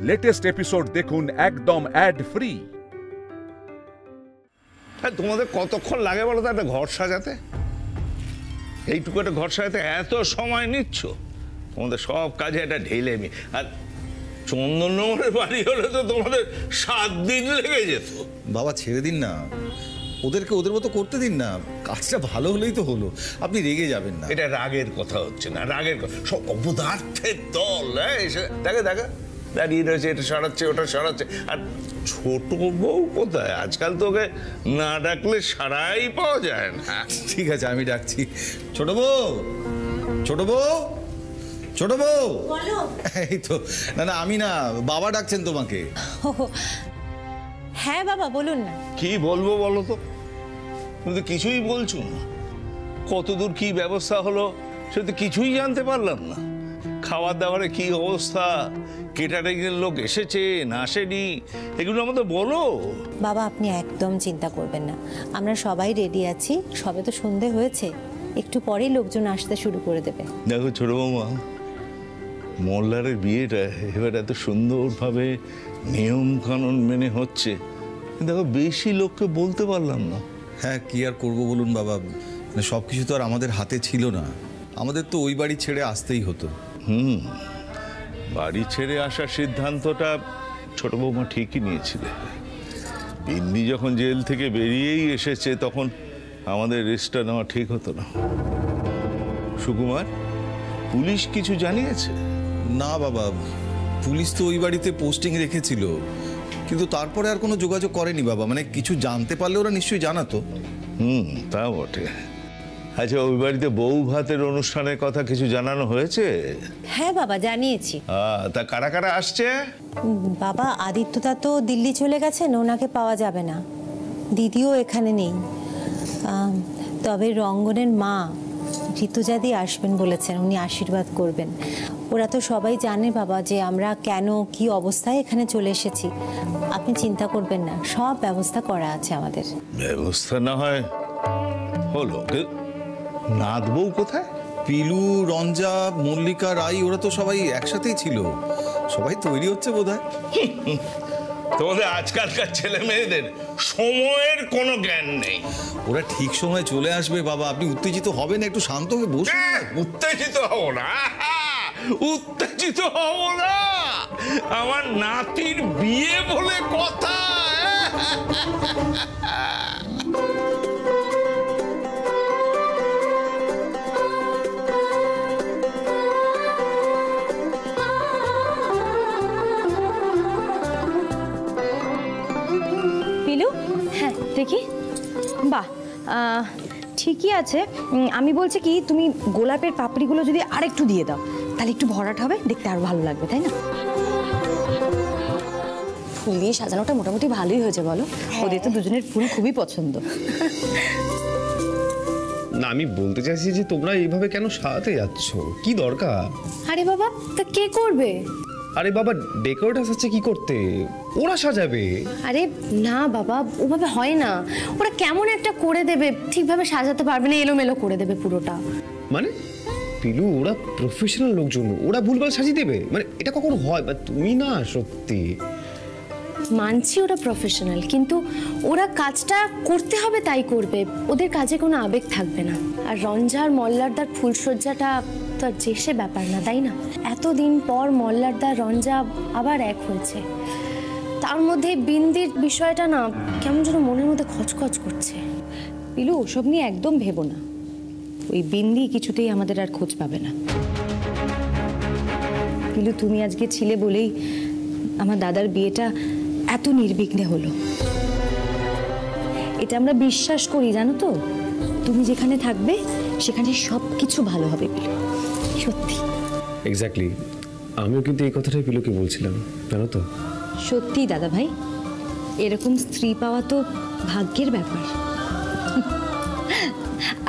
Latest episode দেখুন একদম add free. তোমাদের কতক্ষণ লাগে বলো তো একটা ঘর সাজাতে? এইটুকু একটা ঘর সাজাতে এত সময় নিচ্ছ? তোমাদের সব কাজে একটা ঢেলেমি। আর চন্দননগরের বাড়ি হলে তো তোমাদের 7 দিন লেগে যেত। বাবা ছেড়ে দিন না, ওদেরকে ওদের মতো করতে দিন না, কাজটা ভালো হলেই তো হলো, আপনি রেগে যাবেন না। এটা রাগের কথা হচ্ছে না, রাগের কথা। সব অপদার্থের দল দেখে দাঁড়িয়ে রয়েছে, এটা সরাচ্ছে ওটা সরাচ্ছে। আর ছোট বউ কোথায়? আজকাল তোকে না ডাকলে সারাই পাওয়া যায় না। ঠিক আছে, আমি ডাকছি। ছোট বউ, ছোট বউ, ছোট বউ। এই তো। না আমি না, বাবা ডাকছেন তোমাকে। হ্যাঁ বাবা বলুন না। কি বলবো বলো তো? তুমি তো কিছুই বলছো না। কতদূর কি ব্যবস্থা হলো সেটা তো কিছুই জানতে পারলাম না। খাবার দাবারে কি অবস্থা, কেটারিং এর লোক এসেছে না আসেনি, এগুলো আমাদের বলো। বাবা আপনি একদম চিন্তা করবেন না, আমরা সবাই রেডি আছি। সবে তো সন্ধে হয়েছে, একটু পরেই লোকজন আসতে শুরু করে দেবে। দেখো ছোট বৌমা, মোল্লারের বিয়েটা এবার এত সুন্দরভাবে নিয়ম কানুন মেনে হচ্ছে, দেখো বেশি লোককে বলতে পারলাম না। হ্যাঁ, কি আর করবো বলুন বাবা, মানে সব কিছু তো আর আমাদের হাতে ছিল না। আমাদের তো ওই বাড়ি ছেড়ে আসতেই হতো। বাড়ি ছেড়ে আসার সিদ্ধান্তটা ছোট বৌমা ঠিকই নিয়েছিল। বিন্দি যখন জেল থেকে বেরিয়েই এসেছে তখন আমাদের রেস্টটা নেওয়া ঠিক হতো না। সুকুমার, পুলিশ কিছু জানিয়েছে? না বাবা, পুলিশ তো ওই বাড়িতে পোস্টিং রেখেছিল, কিন্তু তারপরে আর কোনো যোগাযোগ করেনি বাবা। মানে কিছু জানতে পারলে ওরা নিশ্চয়ই জানাতো। তা বটে। আচ্ছা, ওই বাড়িতে বউ ভাতের অনুষ্ঠানের কথা কিছু জানানো হয়েছে? হ্যাঁ বাবা জানিয়েছি। তা কারা কারা আসছে? বাবা আদিত্যদা তো দিল্লি চলে গেছেন, ওনাকে পাওয়া যাবে না। দিদিও এখানে নেই। তবে রঙ্গনের মা ঋতুজাদি আসবেন বলেছেন, উনি আশীর্বাদ করবেন। ওরা তো সবাই জানে বাবা যে আমরা কেন কি অবস্থায় এখানে চলে এসেছি। আপনি চিন্তা করবেন না, সব ব্যবস্থা করা আছে আমাদের। ব্যবস্থা না হয় হলো, নাথ বউ কোথায়? পিলু, রঞ্জা, মল্লিকা, রাই ওরা তো সবাই একসাথেই ছিল, সবাই তৈরি হচ্ছে বোধহয়। তোমাদের আজকালকার ছেলে মেয়েদের সময়ের কোনো জ্ঞান নেই। ওরা ঠিক সময় চলে আসবে বাবা, আপনি উত্তেজিত হবেন, একটু শান্ত হয়ে বসুন। উত্তেজিত হব না, উত্তেজিত হব না। আমার নাতির বিয়ে বলে কথা। হ্যাঁ দেখি, বাহ ঠিকই আছে। আমি বলছি কি, তুমি গোলাপের পাপড়িগুলো যদি আরেকটু দিয়ে দাও তাহলে একটু ভরাট হবে, দেখতে আরো ভালো লাগবে, তাই না? ফুল দিয়ে সাজানোটা মোটামুটি ভালোই হয়েছে বলো? ওদের তো দুজনের ফুল খুবই পছন্দ। না আমি বলতে চাইছি যে তোমরা এইভাবে কেন সাজাতে যাচ্ছ, কি দরকার? আরে বাবা, তা কে করবে? আরে বাবা, ডেকোরেটার আছে কি করতে, ওরা সাজাবে। আরে না বাবা, ওভাবে হয় না। ওরা কেমন একটা করে দেবে, ঠিকভাবে সাজাতে পারবে না, এলোমেলো করে দেবে পুরোটা। মানে পিলু, ওরা প্রফেশনাল লোকজন, ওরা ভুলভাল সাজিয়ে দেবে, মানে এটা কখনো হয়? তুমি না সত্যি। মানছি ওরা প্রফেশনাল, কিন্তু ওরা কাজটা করতে হবে তাই করবে, ওদের কাজে কোনো আবেগ থাকবে না। আর রঞ্জার মল্লারদার ফুলসজ্জাটা তো আর যে সে ব্যাপার না, তাই না? এতদিন পর মল্লারদার রঞ্জা আবার এক হয়েছে, তার মধ্যে বিন্দির বিষয়টা না কেমন যেন মনের মধ্যে খচখচ করছে। পিলু, ওসব নিয়ে একদম ভেবো না, ওই বিন্দি কিছুতেই আমাদের আর খোঁজ পাবে না। পিলু, তুমি আজকে ছিলে বলেই আমার দাদার বিয়েটা এত নির্বিঘ্নে হলো, এটা আমরা বিশ্বাস করি, জানো তো? তুমি যেখানে থাকবে সেখানে সব কিছু ভালো হবে পিলু, সত্যি। এক্স্যাক্টলি, আমিও কিন্তু এই কথাটাই পিলুকে বলছিলাম, জানো তো? সত্যি দাদা ভাই, এরকম স্ত্রী পাওয়া তো ভাগ্যের ব্যাপার।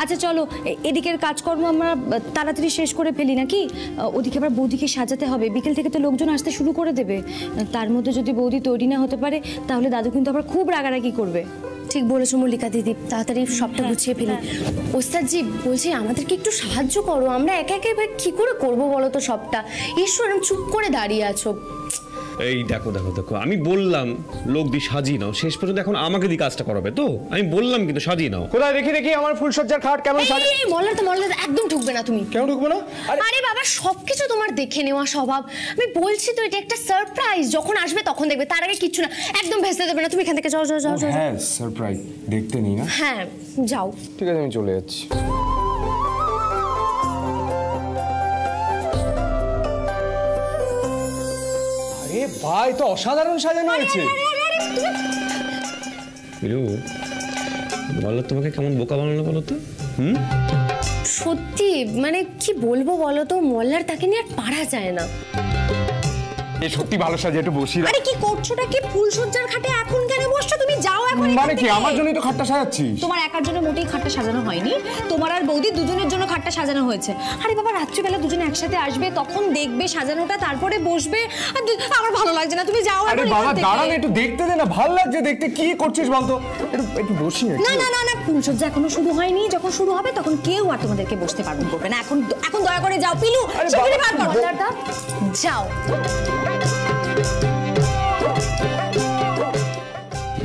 আচ্ছা চলো, এদিকের কাজকর্ম আমরা তাড়াতাড়ি শেষ করে ফেলি নাকি? ওদিকে আবার বৌদিকে সাজাতে হবে, বিকেল থেকে তো লোকজন আসতে শুরু করে দেবে। তার মধ্যে যদি বৌদি তৈরি না হতে পারে তাহলে দাদু কিন্তু আবার খুব রাগারাগি করবে। ঠিক বলেছো মল্লিকা দিদি, তাড়াতাড়ি সবটা গুছিয়ে ফেলি। ওস্তাদজি বলছি, আমাদেরকে একটু সাহায্য করো, আমরা একা একা কি করে করবো বলো তো সবটা? ঈশ্বর, চুপ করে দাঁড়িয়ে আছো। এই দেখো দেখো দেখো, আমি বললাম লোক দিয়ে সাজিয়ে নাও, শেষ পর্যন্ত এখন আমাকে দিয়ে কাজটা করাবে তো? আমি বললাম কিন্তু সাজিয়ে নাও। কোথায় দেখি দেখি আমার ফুলসজ্জার খাট কেমন সাজে। এই মল্লার একদম ঢুকবে না তুমি। কেন ঢুকবো না? আরে বাবা, সবকিছু তোমার দেখে নেওয়া স্বভাব। আমি বলছি তো এটা একটা সারপ্রাইজ, যখন আসবে তখন দেখবে, তার আগে কিচ্ছু না, একদম ভেস্তে দেবে না। তুমি এখান থেকে যাও যাও যাও যাও। হ্যাঁ সারপ্রাইজ, দেখতে নেই না? হ্যাঁ যাও। ঠিক আছে আমি চলে যাচ্ছি। আরে ভাই, তো অসাধারণ সাজানো হয়েছে। বলো তোমাকে কেমন বোকা বানালো বলো তো? সত্যি মানে কি বলবো বলো তো, মল্লার তাকে নিয়ে আর পারা যায় না। এই সত্যি ভালো সাজে, একটু বসি। আরে কি করছোটা কি? ফুলসজ্জার খাটে এখন কেন বসছো? তুমি যাও এখন। মানে কি আমার জন্যই তো খাটটা সাজাচ্ছি? তোমার একার জন্য মোটেই খাটটা সাজানো হয়নি, তোমার আর বৌদি দুজনের জন্য খাটটা সাজানো হয়েছে। আরে বাবা, রাত্রিবেলা দুজনে একসাথে আসবে, তখন দেখবে সাজানোটা, তারপরে বসবে। আর আমার ভালো লাগছে না, তুমি যাও। আরে বাবা দাঁড়ান, একটু দেখতে দে না, ভালো লাগছে দেখতে। কি করছিস বলতো? একটু একটু বসি। না না না না, ফুলসজ্জা এখনো শুরু হয়নি, যখন শুরু হবে তখন কেউ আর তোমাদেরকে বসতে পারবেন করবে না। এখন এখন দয়া করে যাও পিলু, শিগগিরই বার করো। মল্লারদা যাও।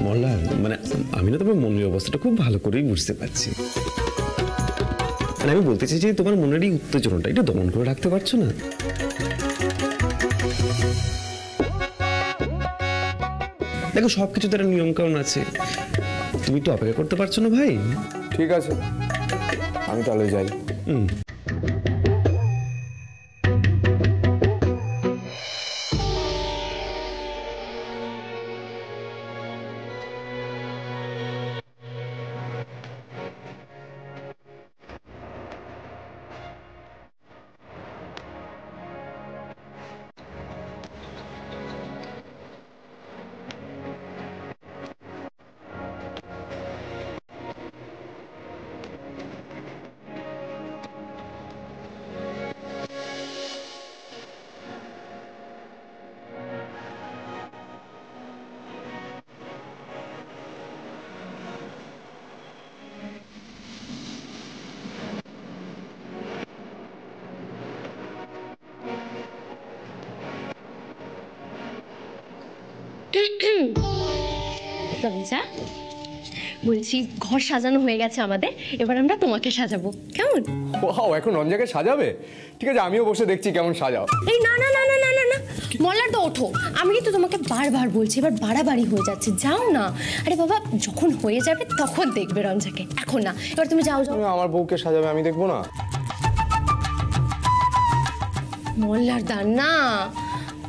মল্লার মানে আমি না তোমার মনের অবস্থাটা খুব ভালো করেই বুঝতে পারছি। মানে আমি বলতে চাই যে তোমার মনের এই উত্তেজনাটা একটু দমন করে রাখতে পারছো না? দেখো সবকিছু তার নিয়ম কানুন আছে, তুমি একটু অপেক্ষা করতে পারছো না ভাই? ঠিক আছে আমি তাহলে যাই। রঞ্জা, বলছি ঘর সাজানো হয়ে গেছে আমাদের, এবার আমরা তোমাকে সাজাবো, কেমন? ওয়াও, এখন রঞ্জাকে সাজাবে? ঠিক আছে আমিও বসে দেখছি কেমন সাজাও। এই না না না না না না না, মল্লার তো ওঠো। আমি কিন্তু তোমাকে বারবার বলছি, এবার বাড়াবাড়ি হয়ে যাচ্ছে, যাও না। আরে বাবা, যখন হয়ে যাবে তখন দেখবে রঞ্জাকে, এখন না। এবার তুমি যাও যাও। আমার বউকে সাজাবে, আমি দেখবো না? মল্লার দা না,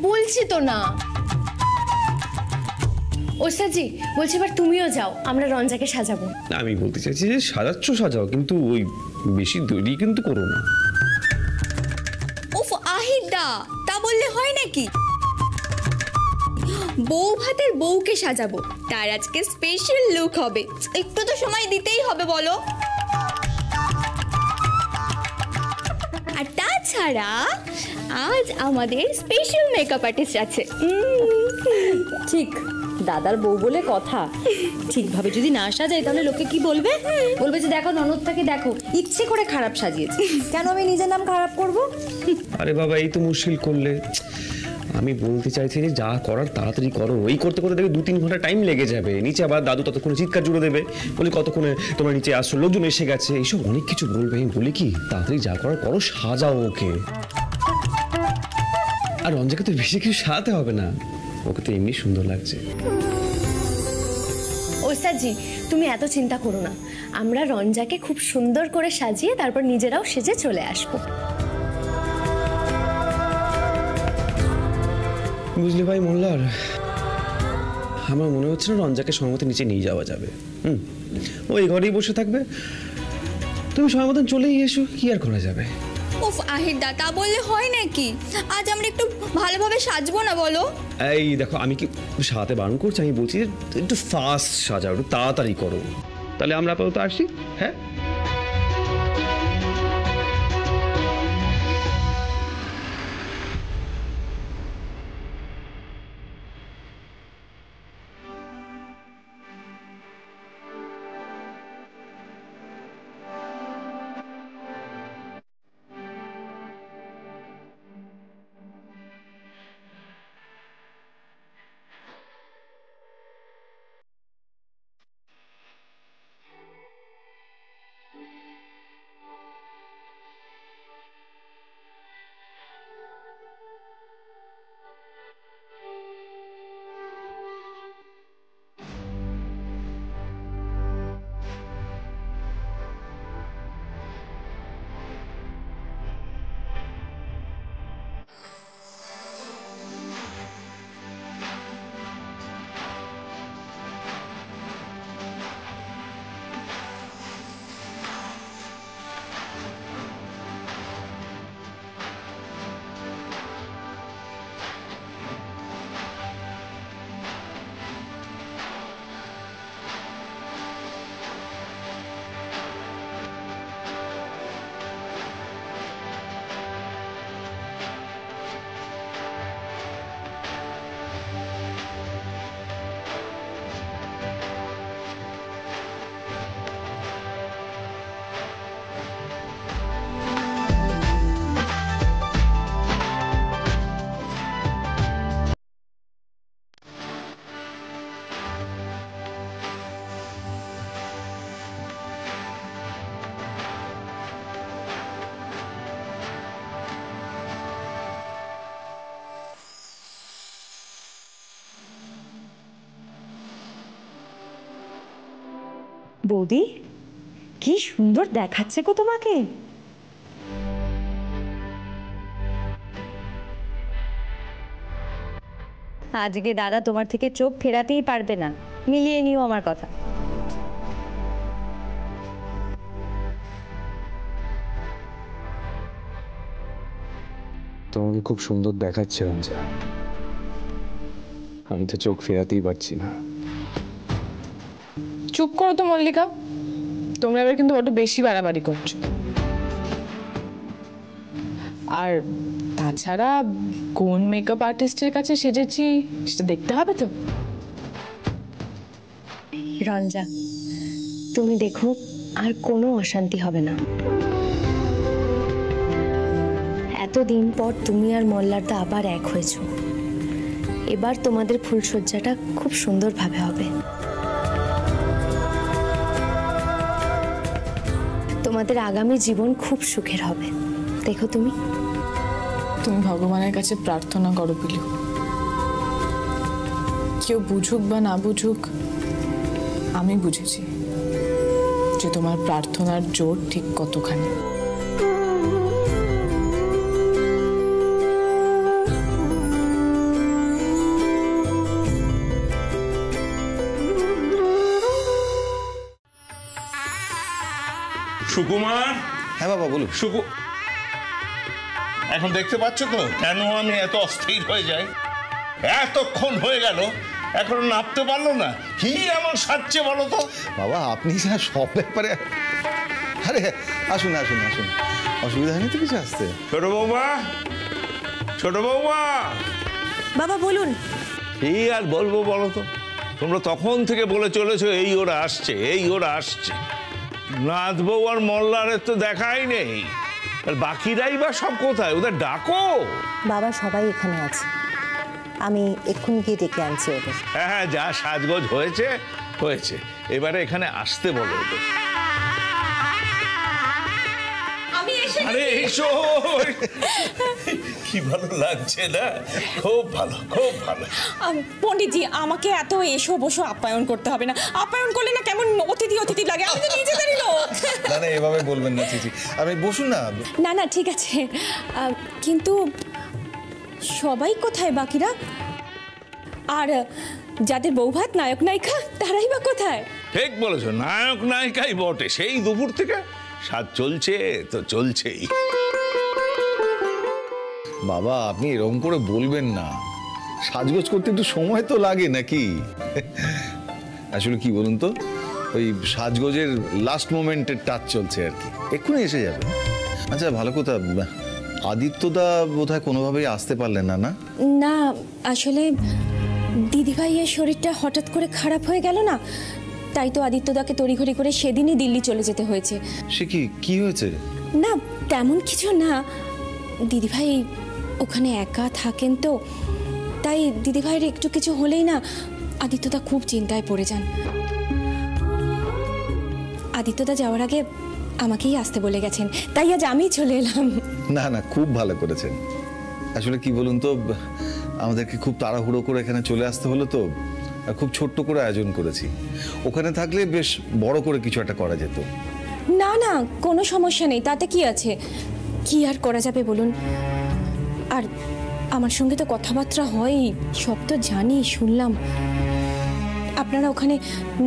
বলছি তো না। ওস্তাদজি বলছি এবার তুমিও যাও, আমরা রঞ্জাকে সাজাবো। আমি বলতে চাইছি যে সাজাচ্ছ সাজাও, কিন্তু ওই বেশি দেরি কিন্তু করো না। উফ আহিদা, তা বললে হয় নাকি? বউ ভাতের বউকে সাজাবো, তার আজকে স্পেশাল লুক হবে, একটু তো সময় দিতেই হবে বলো। আর তাছাড়া আজ আমাদের স্পেশাল মেকআপ আর্টিস্ট আছে। ঠিক, দাদার বউ বলে কথা। ঠিকভাবে যদি না সাজাই তাহলে লোকে কি বলবে? বলবে যে দেখো ননদটাকে দেখো, ইচ্ছে করে খারাপ সাজিয়েছে। কেন আমি নিজের নাম খারাপ করব? আরে বাবা এই তো মুশকিল করলে। আমি বলতে চাইছি যে যা করার তাড়াতাড়ি করো, এই করতে করতে দেখবে 2-3 ঘন্টা টাইম লেগে যাবে। নিচে আবার দাদু ততক্ষণে চিৎকার জুড়ে দেবে, বলে কতক্ষণে তোমার নিচে আসছো, লোকজন এসে গেছে, এইসব অনেক কিছু বলবে। আমি বলি কি তাড়াতাড়ি যা করার করো, সাজাও ওকে। আর রঞ্জাকে তো বেশি কিছু সাজাতে হবে না, ওকে তো এমনি সুন্দর লাগছে। ওস্তাদজি তুমি এত চিন্তা করো না, আমরা রঞ্জাকে খুব সুন্দর করে সাজিয়ে তারপর নিজেরাও সেজে চলে আসবো। বুঝলি ভাই মোল্লার, আমার মনে হচ্ছে না রঞ্জাকে সময় মতো নিচে নিয়ে যাওয়া যাবে। ওই ঘরেই বসে থাকবে, তুমি সময় মতন চলেই এসো, কি আর করা যাবে। উফ আহিদা, তা বললে হয় নাকি? আজ আমরা একটু ভালোভাবে সাজবো না বলো? এই দেখো আমি কি সাজাতে বারণ করছি? আমি বলছি একটু ফাস্ট সাজাও, একটু তাড়াতাড়ি করো। তাহলে আমরা আপাতত আসি। হ্যাঁ বৌদি কি সুন্দর দেখাচ্ছে গো তোমাকে। আজকে দাদা তোমার থেকে চোখ ফেরাতেই পারবে না, মিলিয়ে নিও আমার কথা। তোমাকে খুব সুন্দর দেখাচ্ছে রঞ্জা, আমি তো চোখ ফেরাতেই পারছি না। চুপ করো তো মল্লিকা, তোমরা এবার কিন্তু বড্ড বেশি বাড়াবাড়ি করছো। আর তাছাড়া কোন মেকআপ আর্টিস্টের কাছে সেজেছি সেটা দেখতে হবে তো। রঞ্জা, তুমি দেখো আর কোনো অশান্তি হবে না। এতদিন পর তুমি আর মল্লারদা আবার এক হয়েছো, এবার তোমাদের ফুলসজ্জাটা খুব সুন্দরভাবে হবে। তোমাদের আগামী জীবন খুব সুখের হবে, দেখো তুমি। তুমি ভগবানের কাছে প্রার্থনা করো পিলু, কেউ বুঝুক বা না বুঝুক আমি বুঝেছি যে তোমার প্রার্থনার জোর ঠিক কতখানি। সুকুমার। হ্যাঁ বাবা বলুন। এখন দেখতে পাচ্ছ তো কেন আমি এত অস্থির হয়ে যাই? এতক্ষণ হয়ে গেল এখনো নাপতে পারলো না, কি এমন সাজছে বলো তো? বাবা আপনি যা সব ব্যাপারে, আরে আসুন আসুন আসুন, অসুবিধা হয়নি তো কিছু আসতে? ছোট বৌমা, ছোট বৌমা। বাবা বলুন। এই আর বলবো বলো তো, তোমরা তখন থেকে বলে চলেছো এই ওরা আসছে, এই ওরা আসছে। নাথ বউ আর মল্লারের তো দেখাই নেই, আর বাকিরাই বা সব কোথায়? ওদের ডাকো। বাবা সবাই এখানে আছে, আমি এক্ষুনি গিয়ে ডেকে আনছি ওদের। হ্যাঁ হ্যাঁ, যা সাজগোজ হয়েছে হয়েছে, এবারে এখানে আসতে বলো ওদের। আরে এসো, কি ভালো লাগছে না? খুব ভালো, খুব ভালো। পণ্ডিতজি, আমাকে এত এসো বসো আপ্যায়ন করতে হবে না। আপ্যায়ন করলে না কেমন অতিথি অতিথি লাগে। আমি তো নিজেদেরই লোক। না না এভাবে বলবেন না চিঠি, আমি বসুন না। না না ঠিক আছে, কিন্তু সবাই কোথায় বাকিরা? আর যাদের বৌভাত নায়ক নায়িকা তারাই বা কোথায়? ঠিক বলেছো, নায়ক নায়িকাই বটে। সেই দুপুর থেকে সাজ চলছে তো চলছেই। বাবা আপনি এরকম করে বলবেন না, সাজগোজ করতে একটু সময় তো লাগে নাকি? আসলে কি বলুন তো, ওই সাজগোজের লাস্ট মোমেন্টের টাচ চলছে আর কি, এক্ষুনি এসে যাবে। আচ্ছা ভালো কথা, আদিত্যদা বোধহয় কোনোভাবেই আসতে পারলেন না? না না, আসলে দিদিভাইয়ের শরীরটা হঠাৎ করে খারাপ হয়ে গেল না, তাই তো আদিত্যদাকে তড়িঘড়ি করে সেদিনই দিল্লি চলে যেতে হয়েছে। সে কি হয়েছে? না তেমন কিছু না, দিদিভাই ওখানে একা থাকেন তো, তাই দিদিভাইয়ের একটু কিছু হলেই না আদিত্যদা খুব চিন্তায় পড়ে যান। আদিত্যদা যাওয়ার আগে আমাকেই আসতে বলে গেছেন, তাই আজ আমিই চলে এলাম। না না খুব ভালো করেছেন। আসলে কি বলুন তো, আমাদেরকে খুব তাড়াহুড়ো করে এখানে চলে আসতে হলো তো, খুব ছোট্ট করে আয়োজন করেছি। ওখানে থাকলে বেশ বড় করে কিছু একটা করা যেত। না না কোনো সমস্যা নেই, তাতে কি আছে, কি আর করা যাবে বলুন। আর আমার সঙ্গে তো কথাবার্তা হয়ই, সব তো জানি, শুনলাম। আপনারা ওখানে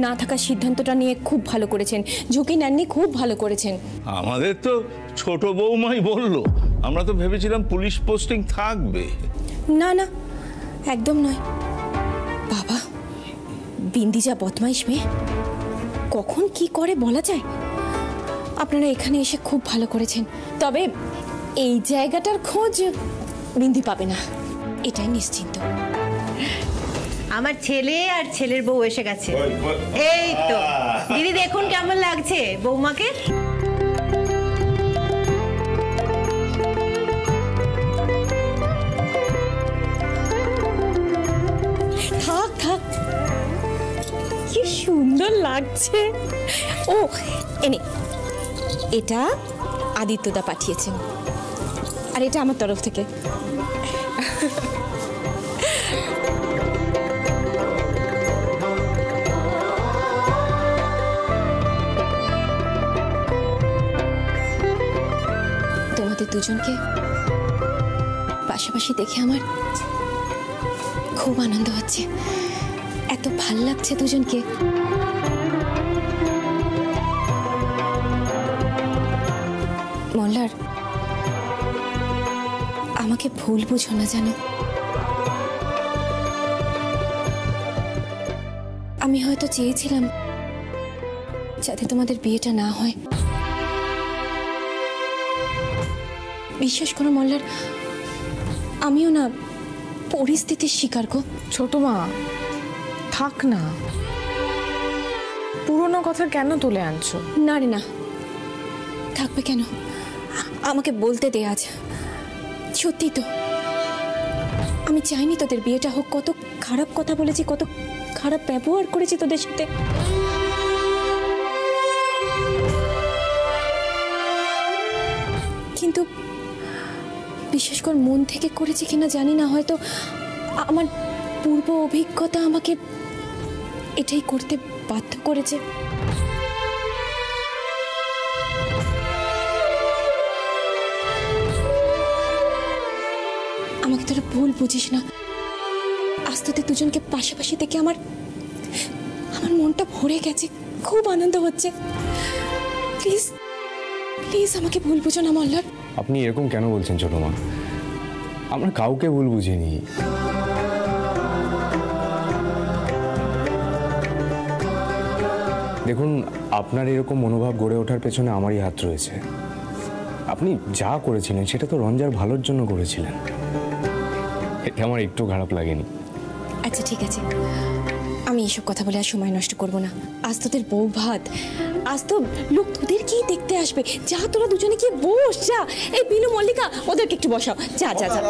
না থাকার সিদ্ধান্তটা নিয়ে খুব ভালো করেছেন, ঝুঁকি নেননি, খুব ভালো করেছেন। আমাদের তো ছোট বৌমাই বললো, আমরা তো ভেবেছিলাম পুলিশ পোস্টিং থাকবে। না না একদম নয় বাবা, বিন্দি যা বদমাইশ মেয়ে, কখন কি করে বলা যায়। আপনারা এখানে এসে খুব ভালো করেছেন, তবে এই জায়গাটার খোঁজ বিন্দি পাবে না, এটাই নিশ্চিন্ত। আমার ছেলে আর ছেলের বউ এসে গেছে। এই তো দিদি দেখুন কেমন লাগছে বৌমাকে। থাক থাক, কি সুন্দর লাগছে। ও এনে, এটা আদিত্যদা পাঠিয়েছেন, আর এটা আমার তরফ থেকে। দুজনকে পাশাপাশি দেখে আমার খুব আনন্দ হচ্ছে। এত ভাল লাগছে দুজনকে। মল্লার, আমাকে ভুল বুঝো না জানো। আমি হয়তো চেয়েছিলাম যাতে তোমাদের বিয়েটা না হয়। বিশ্বাস করো মল্লার, আমিও না পরিস্থিতির শিকার গো। ছোট মা, থাক না, পুরনো কথা কেন তুলে আনছো? না রে না, থাকবে কেন? আমাকে বলতে দে আজ। সত্যি তো আমি চাইনি তোদের বিয়েটা হোক। কত খারাপ কথা বলেছি, কত খারাপ ব্যবহার করেছি তোদের সাথে। কিন্তু বিশেষ করে মন থেকে করেছি কিনা জানি না, হয়তো আমার পূর্ব অভিজ্ঞতা আমাকে এটাই করতে বাধ্য করেছে। আমাকে তোরা ভুল বুঝিস না। আজ তোদের দুজনকে পাশাপাশি দেখে আমার মনটা ভরে গেছে, খুব আনন্দ হচ্ছে। প্লিজ প্লিজ আমাকে ভুল বুঝো না মল্লার। আপনি এরকম কেন বলছেন ছোট মা? আমরা কাউকে ভুল বুঝিনি। দেখুন, আপনার এরকম মনোভাব গড়ে ওঠার পেছনে আমারই হাত রয়েছে। আপনি যা করেছিলেন সেটা তো রঞ্জার ভালোর জন্য করেছিলেন। এটা আমার একটু খারাপ লাগেনি। আচ্ছা ঠিক আছে, আমি এসব কথা বলে আর সময় নষ্ট করব না। আজ তোদের বউ ভাত, আজ তো লোক তোদেরকেই দেখতে আসবে। যা তোরা দুজনে গিয়ে বস, যা। এই বিনু, মল্লিকা, ওদেরকে একটু বসাও। যা যা যা।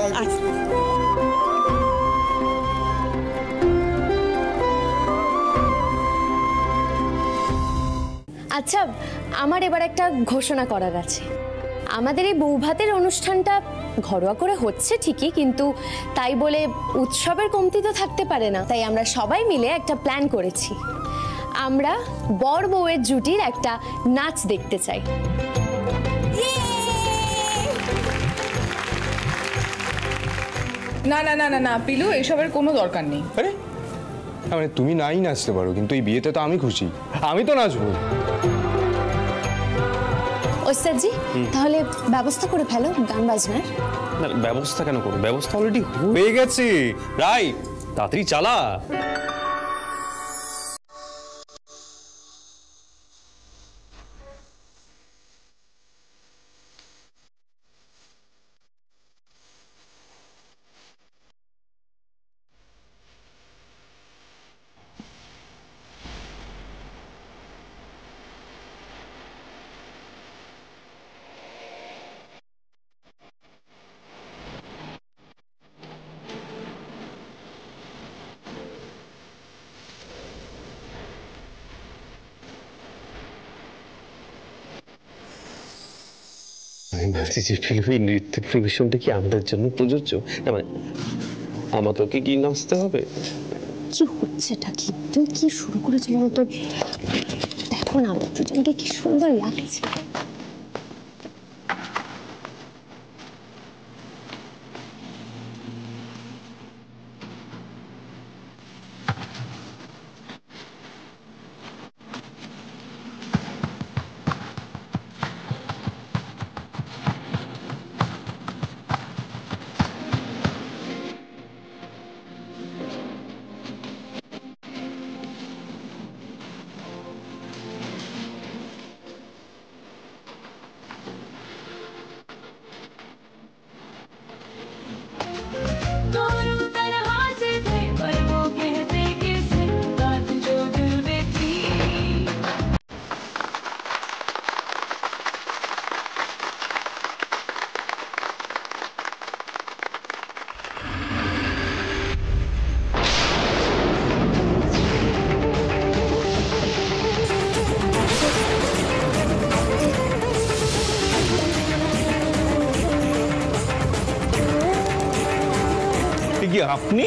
আচ্ছা, আমার এবার একটা ঘোষণা করার আছে। আমাদের এই বৌভাতের অনুষ্ঠানটা ঘরোয়া করে হচ্ছে ঠিকই, কিন্তু তাই বলে উৎসবের কমতি তো থাকতে পারে না। তাই আমরা সবাই মিলে একটা প্ল্যান করেছি। আমরা বর বউয়ের জুটির একটা নাচ দেখতে চাই। না না না না না পিলু, এসবের কোনো দরকার নেই। আরে মানে তুমি নাই নাচতে পারো, কিন্তু এই বিয়েতে তো আমি খুশি, আমি তো নাচবো। ওস্তাদজি, তাহলে ব্যবস্থা করে ফেলো গান বাজনার। না, ব্যবস্থা কেন করবো? ব্যবস্থা অলরেডি হয়ে গেছে। রাইট, তাড়াতাড়ি চালা। আমি ভাবছি যে ফিল্মে নৃত্য পরিবেশনটা কি আমাদের জন্য প্রযোজ্য? না মানে আমাদেরকে কি নাচতে হবে? কি হচ্ছেটা কি? তুমি কি শুরু করেছো বলতো? দেখো না দুজনকে কি সুন্দর লাগছে। কি আপনি?